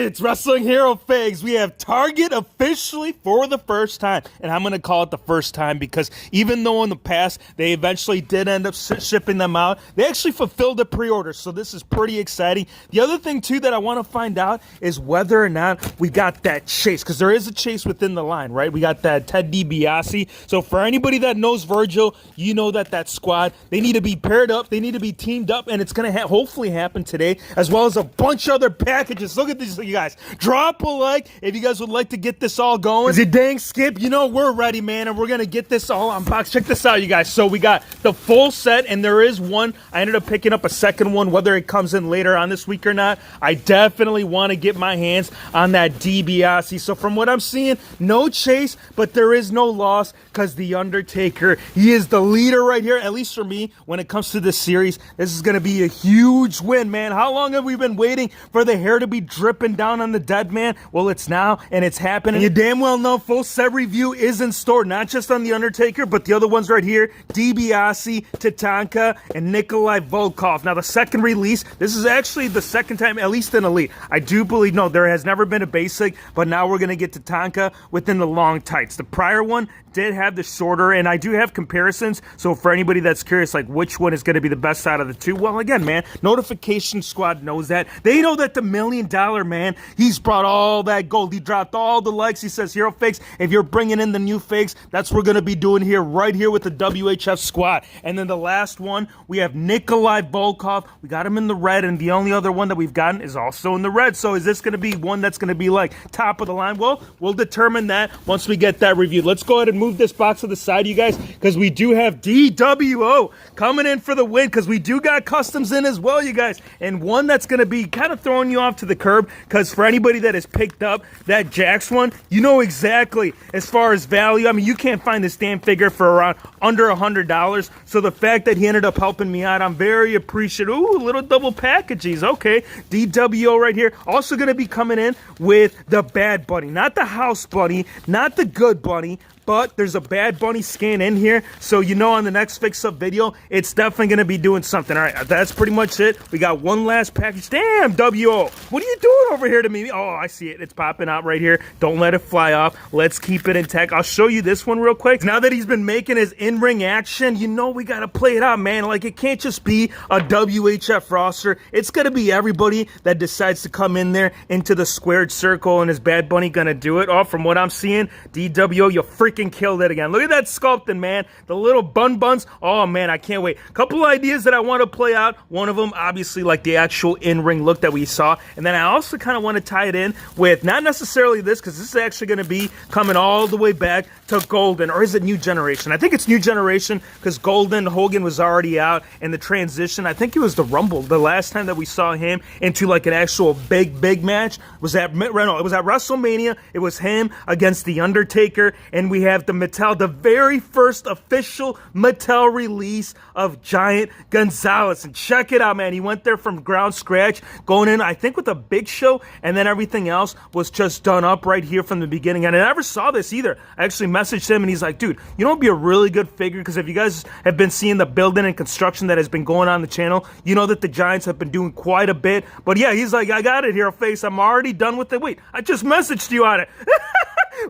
right, it's Wrestling Hero Figs. We have Target officially for the first time. And I'm going to call it the first time because even though in the past they eventually did end up shipping them out, they actually fulfilled the pre-order. So this is pretty exciting. The other thing, too, that I want to find out is whether or not we got that chase. Because there is a chase within the line, right? We got that Ted DiBiase. So for anybody that knows Virgil, you know that squad, they need to be paired up. They need to be teamed up. And it's going to hopefully happen today, as well as a bunch of other packages. Look at this, you guys. Drop a like if you guys would like to get this all going. Is it dang Skip? You know we're ready, man, and we're gonna get this all unboxed. Check this out, you guys. So we got the full set, and there is one. I ended up picking up a second one, whether it comes in later on this week or not. I definitely want to get my hands on that DiBiase. So from what I'm seeing, no chase, but there is no loss because the Undertaker, he is the leader right here, at least for me, when it comes to this series. This is gonna be a huge win, man. How long have we been waiting for the hair to be dripping down on the dead man? Well, it's now, and it's happening. You damn well know full set review is in store, not just on the Undertaker, but the other ones right here: DiBiase, Tatanka, and Nikolai Volkov. Now, the second release, this is actually the second time, at least in Elite. I do believe, no, there has never been a basic, but now we're going to get Tatanka within the long tights. The prior one did have the shorter, and I do have comparisons, so for anybody that's curious, like which one is going to be the best out of the two, well, again, man, Notification Squad knows that. They know that the $1 million man, he's brought all that gold. He dropped all the likes. He says, Hero Fakes, if you're bringing in the new fakes, that's what we're going to be doing here, right here with the WHF squad. And then the last one, we have Nikolai Volkov. We got him in the red, and the only other one that we've gotten is also in the red. So is this going to be one that's going to be like top of the line? Well, we'll determine that once we get that review. Let's go ahead and move this box to the side, you guys, because we do have DWO coming in for the win, because we do got customs in as well, you guys. And one that's going to be kind of throwing you off to the curb, because for anybody that has picked up that Jax one, you know exactly as far as value. I mean, you can't find this damn figure for around under $100. So the fact that he ended up helping me out, I'm very appreciative. Ooh, little double packages. Okay, DWO right here. Also going to be coming in with the Bad Bunny, not the House Bunny, not the Good Bunny, but there's a Bad Bunny scan in here, so you know on the next fix-up video, it's definitely going to be doing something. All right, that's pretty much it. We got one last package. Damn, WO, what are you doing over here to me? Oh, I see it. It's popping out right here. Don't let it fly off. Let's keep it intact. I'll show you this one real quick. Now that he's been making his in-ring action, you know we got to play it out, man. Like, it can't just be a WHF roster. It's going to be everybody that decides to come in there into the squared circle, and is Bad Bunny going to do it? Oh, from what I'm seeing, DWO, you freaking killed it again. Look at that sculpting, man. The little buns. Oh, man, I can't wait. A couple ideas that I want to play out. One of them, obviously, like the actual in-ring look that we saw. And then I also kind of want to tie it in with not necessarily this, because this is actually going to be coming all the way back to Golden. Or is it New Generation? I think it's New Generation, because Golden, Hogan was already out. And the transition, I think it was the Rumble. The last time that we saw him into like an actual big match was at, no, it was at WrestleMania. It was him against The Undertaker. And we have the Mattel, the very first official Mattel release of Giant Gonzales. And check it out, man. He went there from ground scratch, going in, I think, with a Big Show, and then everything else was just done up right here from the beginning. And I never saw this either. I actually messaged him, and he's like, dude, you know what would be a really good figure? Because if you guys have been seeing the building and construction that has been going on the channel, you know that the Giants have been doing quite a bit. But yeah, he's like, I got it, Hero Face. I'm already done with it. Wait, I just messaged you on it.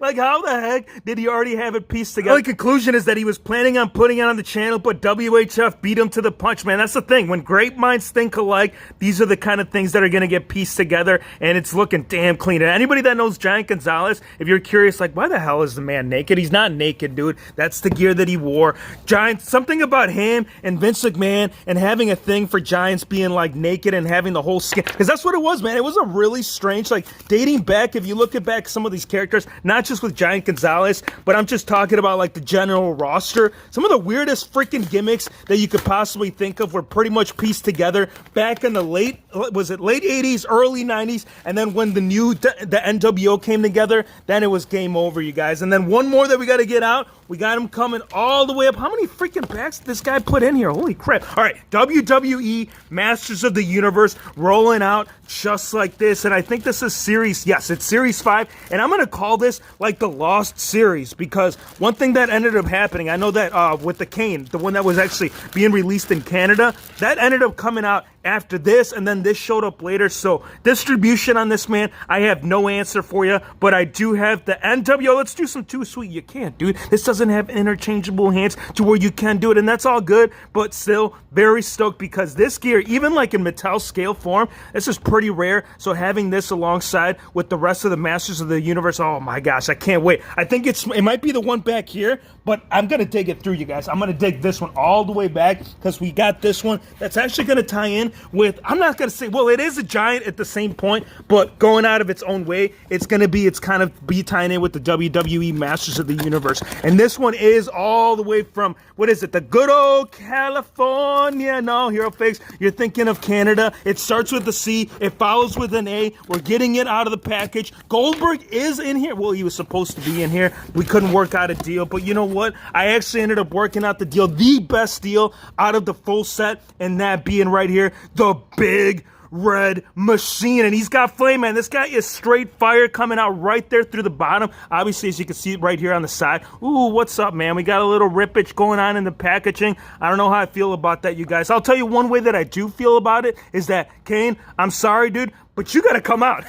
Like, how the heck did he already have it pieced together? The conclusion is that he was planning on putting it on the channel, but WHF beat him to the punch, man. That's the thing. When great minds think alike, these are the kind of things that are going to get pieced together, and it's looking damn clean. And anybody that knows Giant Gonzales, if you're curious, like, why the hell is the man naked? He's not naked, dude. That's the gear that he wore. Giant, something about him and Vince McMahon and having a thing for Giants being, like, naked and having the whole skin. Because that's what it was, man. It was a really strange, like, dating back, if you look at back some of these characters, not just with Giant Gonzales, but I'm just talking about like the general roster. Some of the weirdest freaking gimmicks that you could possibly think of were pretty much pieced together back in the late 80s, early 90s, and then when the NWO came together, then it was game over, you guys. And then one more that we got to get out. We got him coming all the way up. How many freaking packs did this guy put in here? Holy crap. All right, WWE Masters of the Universe rolling out just like this. And I think this is Series, yes, it's Series 5. And I'm going to call this like the Lost series, because one thing that ended up happening, I know that with the Kane, the one that was actually being released in Canada, that ended up coming out after this, and then this showed up later. So distribution on this, man, I have no answer for you, but I do have the NWO. Let's do some Too Sweet. You can't, dude. This doesn't have interchangeable hands to where you can do it, and that's all good, but still very stoked because this gear, even like in Mattel scale form, this is pretty rare. So having this alongside with the rest of the Masters of the Universe, oh my gosh, I can't wait. I think it might be the one back here, but I'm gonna dig it through, you guys. I'm gonna dig this one all the way back because we got this one that's actually gonna tie in with, I'm not gonna say, well, it is a giant at the same point, but going out of its own way, it's kind of be tying in with the WWE Masters of the Universe. And this one is all the way from, what is it, the good old California? No, Hero Fakes, you're thinking of Canada. It starts with a C, it follows with an A. We're getting it out of the package. Goldberg is in here. Well, he was supposed to be in here. We couldn't work out a deal, but you know what? I actually ended up working out the deal, the best deal out of the full set, and that being right here, the Big Red Machine. And he's got flame, man. This guy is straight fire coming out right there through the bottom. Obviously, as you can see right here on the side. Ooh, what's up, man? We got a little rippage going on in the packaging. I don't know how I feel about that, you guys. I'll tell you one way that I do feel about it is that, Kane, I'm sorry, dude, but you got to come out.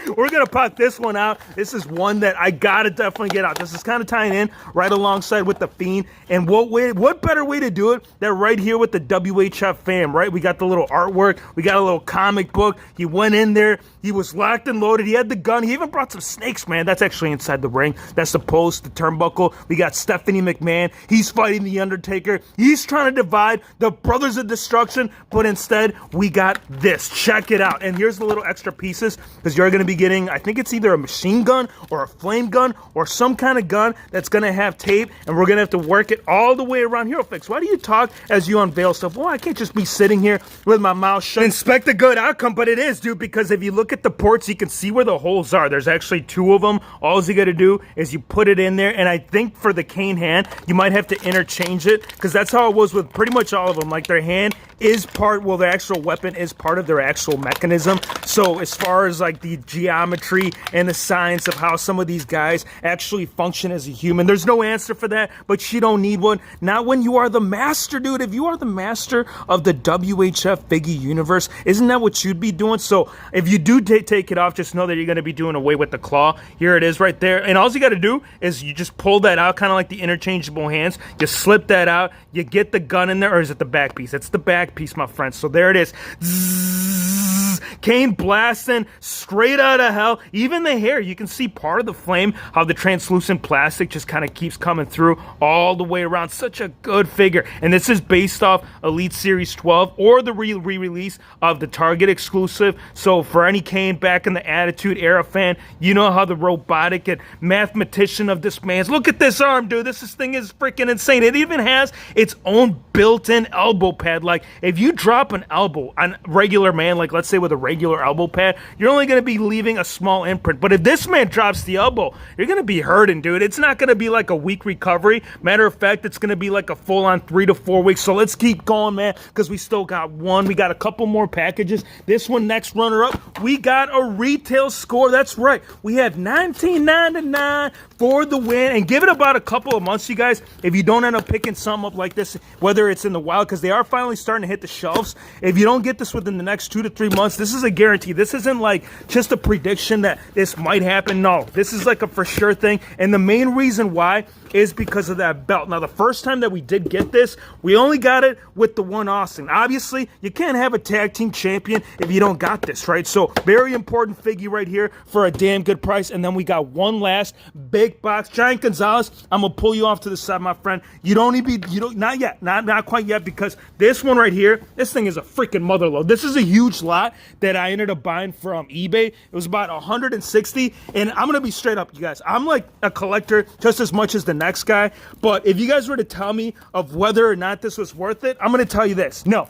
We're going to pop this one out. This is one that I got to definitely get out. This is kind of tying in right alongside with the Fiend. And what better way to do it than right here with the WHF fam, right? We got the little artwork. We got a little comic book. He went in there. He was locked and loaded. He had the gun. He even brought some snakes, man. That's actually inside the ring. That's the post, the turnbuckle. We got Stephanie McMahon. He's fighting the Undertaker. He's trying to divide the Brothers of Destruction, but instead we got this. Check it out. And here's the little extra pieces, because you're going to be getting, I think it's either a machine gun or a flame gun or some kind of gun that's going to have tape, and we're going to have to work it all the way around. Hero Fix, why do you talk as you unveil stuff? Well, I can't just be sitting here with my mouth shut. Inspect a good outcome, but it is, dude, because if you look at the ports, you can see where the holes are. There's actually 2 of them. All you got to do is you put it in there, and I think for the Kane hand, you might have to interchange it, because that's how it was with pretty much all of them. Like, their hand is part, well, their actual weapon is part of their actual mechanism. So as far as like the geometry and the science of how some of these guys actually function as a human, there's no answer for that, but you don't need one. Not when you are the master, dude. If you are the master of the WHF Figgy universe, isn't that what you'd be doing? So if you do take it off, just know that you're going to be doing away with the claw. Here it is right there. And all you got to do is you just pull that out, kind of like the interchangeable hands. You slip that out. You get the gun in there, or is it the back piece? It's the back piece, my friends. So there it is. Zzz, Kane blasting straight out of hell. Even the hair, you can see part of the flame, how the translucent plastic just kind of keeps coming through all the way around. Such a good figure. And this is based off Elite Series 12 or the re-release of the Target exclusive. So for any Kane back in the Attitude Era fan, you know how the robotic and mathematician of this man's. Look at this arm, dude. This thing is freaking insane. It even has its own built-in elbow pad. Like, if you drop an elbow on regular man, like let's say with a regular elbow pad, you're only going to be leaving a small imprint. But if this man drops the elbow, you're going to be hurting, dude. It's not going to be like a week recovery. Matter of fact, it's going to be like a full-on 3 to 4 weeks. So let's keep going, man, because we still got one. We got a couple more packages. This one, next runner-up, we got a retail score. That's right. We have $19.99 for the win. And give it about a couple of months, you guys, if you don't end up picking something up like this, whether it's in the wild, because they are finally starting to hit the shelves. If you don't get this within the next 2 to 3 months, this is a guarantee. This isn't like just a prediction that this might happen. No, this is like a for sure thing. And the main reason why is because of that belt. Now, the first time that we did get this, we only got it with the one Austin. Obviously, you can't have a tag team champion if you don't got this, right? So very important figure right here for a damn good price. And then we got one last big box. Giant Gonzales, I'm gonna pull you off to the side, my friend. Not yet, not quite yet, because this one right here, this thing is a freaking mother load. This is a huge lot that I ended up buying from eBay. It was about 160, and I'm gonna be straight up, you guys. I'm like a collector just as much as the next guy, but if you guys were to tell me of whether or not this was worth it, I'm gonna tell you this: no.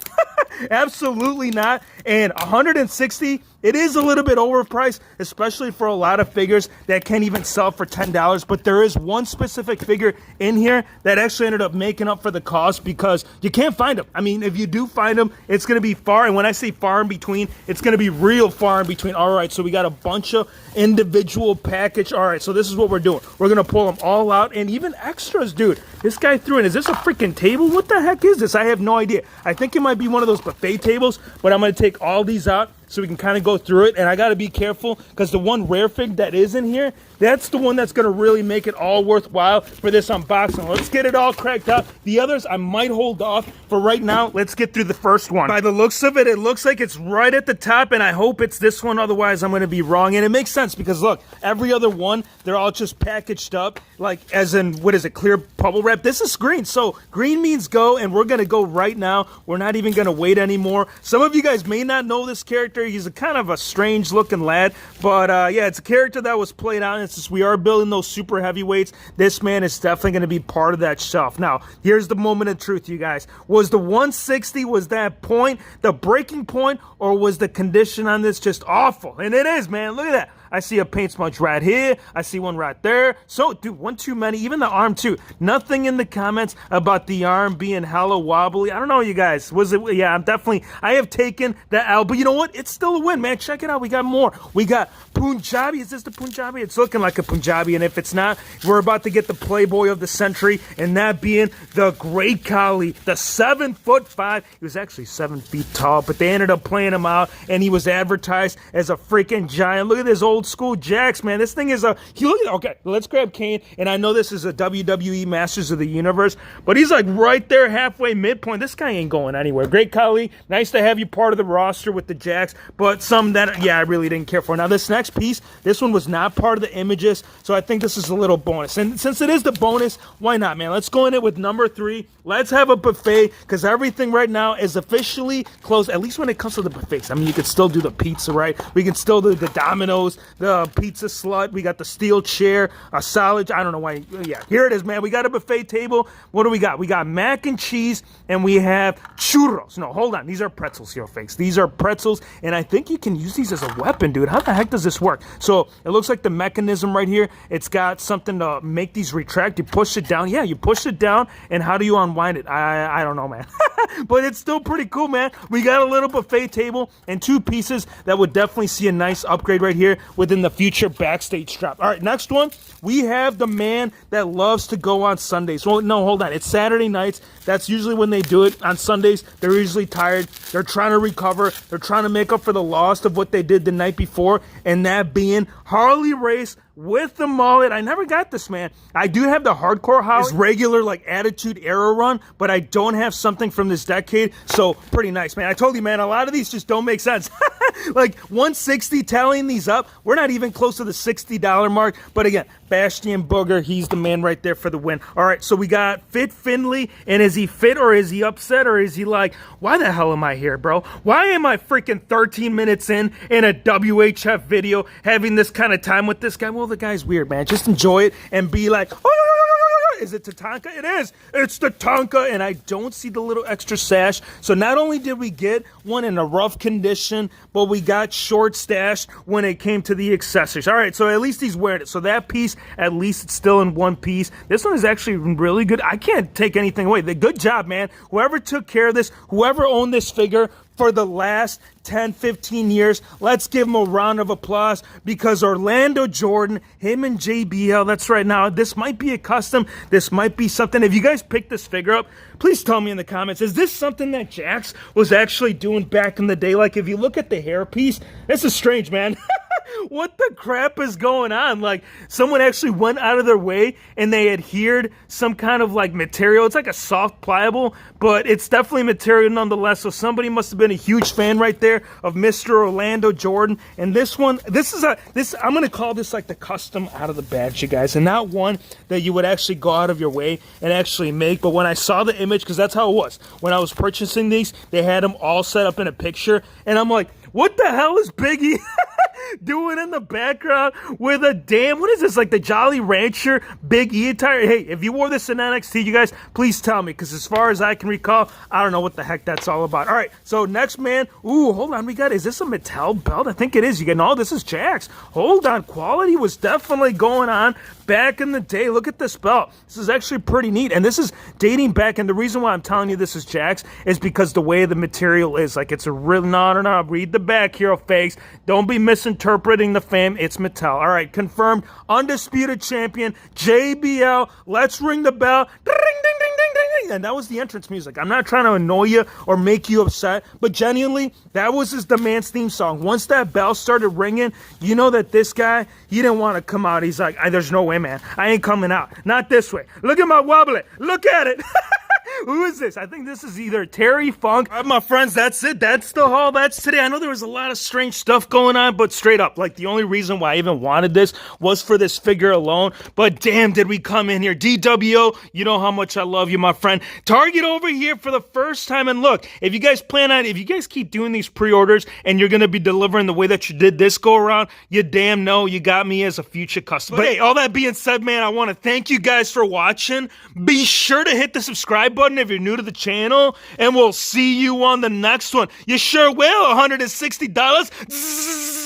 Absolutely not. And 160, It is a little bit overpriced, especially for a lot of figures that can't even sell for $10, but there is one specific figure in here that actually ended up making up for the cost because you can't find them. I mean, if you do find them, it's going to be far, and when I say far in between, it's going to be real far in between. All right, so we got a bunch of individual package. All right, so this is what we're doing. We're going to pull them all out, and even extras, dude. This guy threw in, is this a freaking table? What the heck is this? I have no idea. I think it might be one of those buffet tables, but I'm going to take all these out so we can kind of go through it. And I got to be careful because the one rare fig that is in here, that's the one that's going to really make it all worthwhile for this unboxing. Let's get it all cracked out. The others I might hold off for right now. Let's get through the first one. By the looks of it, it looks like it's right at the top, and I hope it's this one. Otherwise, I'm going to be wrong. And it makes sense because, look, every other one, they're all just packaged up, like as in, what is it, clear bubble wrap? This is green. So green means go, and we're going to go right now. We're not even going to wait anymore. Some of you guys may not know this character. He's a kind of a strange looking lad, but yeah, it's a character that was played out, and since we are building those super heavyweights, this man is definitely going to be part of that shelf. Now, here's the moment of truth, you guys. Was the 160, was that point, the breaking point, or was the condition on this just awful? And it is, man. Look at that. I see a paint smudge right here. I see one right there. So, dude, one too many. Even the arm, too. Nothing in the comments about the arm being hella wobbly. I don't know, you guys. Was it? Yeah, I have taken the L. But you know what? It's still a win, man. Check it out. We got more. We got Punjabi. Is this the Punjabi? It's looking like a Punjabi. And if it's not, we're about to get the Playboy of the century. And that being the Great Khali, the 7'5". He was actually 7 feet tall. But they ended up playing him out. And he was advertised as a freaking giant. Look at this old school Jax, man. This thing is okay, let's grab Kane, and I know this is a WWE Masters of the Universe, but he's like right there halfway midpoint. This guy ain't going anywhere. Great Khali, nice to have you part of the roster with the Jax, but some that, yeah, I really didn't care for. Now this next piece, this one was not part of the images, so I think this is a little bonus, and since it is the bonus, why not, man? Let's go in it with number 3. Let's have a buffet, because everything right now is officially closed, at least when it comes to the buffets. I mean, you could still do the pizza, right? We can still do the Domino's, the pizza slut. We got the steel chair, a solid. I don't know why. Yeah, here it is, man. We got a buffet table. What do we got? We got mac and cheese, and we have churros. No, hold on. These are pretzels here, fakes. These are pretzels, and I think you can use these as a weapon, dude. How the heck does this work? So it looks like the mechanism right here. It's got something to make these retract. You push it down. Yeah, you push it down, and how do you unwind it? I don't know, man. But it's still pretty cool, man. We got a little buffet table and 2 pieces that would definitely see a nice upgrade right here within the future backstage drop. All right, next one. We have the man that loves to go on Sundays. Well, no, hold on. It's Saturday nights. That's usually when they do it. On Sundays, they're usually tired. They're trying to recover. They're trying to make up for the loss of what they did the night before, and that being Harley Race with the mullet. I never got this, man. I do have the hardcore Harley, his regular like Attitude Era run, but I don't have something from this decade, so pretty nice, man. I told you, man, a lot of these just don't make sense. Like 160, tallying these up, we're not even close to the $60 mark, but again, Bastion Booger, he's the man right there for the win. All right, so we got Fit Finley, and is he fit, or is he upset, or is he like, why the hell am I here, bro? Why am I freaking 13 minutes in a WHF video having this kind of time with this guy? Well, the guy's weird, man. Just enjoy it and be like, oh, is it Tatanka? It is. It's Tatanka, and I don't see the little extra sash. So not only did we get one in a rough condition, but we got short stashed when it came to the accessories. All right, so at least he's wearing it. So that piece, at least it's still in one piece. This one is actually really good. I can't take anything away. Good job, man. Whoever took care of this, whoever owned this figure for the last 10, 15 years, let's give him a round of applause, because Orlando Jordan, him and JBL, that's right. Now, this might be a custom. This might be something. If you guys picked this figure up, please tell me in the comments, is this something that Jax was actually doing back in the day? Like, if you look at the hairpiece, this is strange, man. What the crap is going on? Like, someone actually went out of their way and they adhered some kind of like material. It's like a soft pliable, but it's definitely material nonetheless. So somebody must have been a huge fan right there of Mr. Orlando Jordan. And this one, I'm going to call this like the custom out of the badge, you guys, and not one that you would actually go out of your way and actually make. But when I saw the image, because that's how it was, when I was purchasing these, they had them all set up in a picture, and I'm like, what the hell is Biggie? doing in the background with a damn, what is this, like the Jolly Rancher Big E attire? Hey, if you wore this in NXT, you guys, please tell me, because as far as I can recall, I don't know what the heck that's all about. All right, so next man, ooh, hold on, is this a Mattel Belt? I think it is. You get, no, this is Jax. Hold on, quality was definitely going on back in the day. Look at this belt. This is actually pretty neat, and this is dating back, and the reason why I'm telling you this is Jax is because the way the material is, like, it's a real, no, read the back, hero fakes. Don't be misinterpreting the fame. It's Mattel. All right, confirmed, undisputed champion, JBL. Let's ring the bell. Ding, ding, ding, ding, ding. And that was the entrance music. I'm not trying to annoy you or make you upset, but genuinely, that was the man's theme song. Once that bell started ringing, you know that this guy, he didn't want to come out. He's like, there's no way, man. I ain't coming out. Not this way. Look at my wobbly. Look at it. Who is this? I think this is either Terry Funk. All right, my friends, that's it. That's the haul. That's today. I know there was a lot of strange stuff going on, but straight up, like, the only reason why I even wanted this was for this figure alone. But damn, did we come in here. DWO, you know how much I love you, my friend. Target over here for the first time. And look, if you guys keep doing these pre-orders and you're going to be delivering the way that you did this go around, you damn know you got me as a future customer. But hey, all that being said, man, I want to thank you guys for watching. Be sure to hit the subscribe button if you're new to the channel, and we'll see you on the next one. You sure will. $160.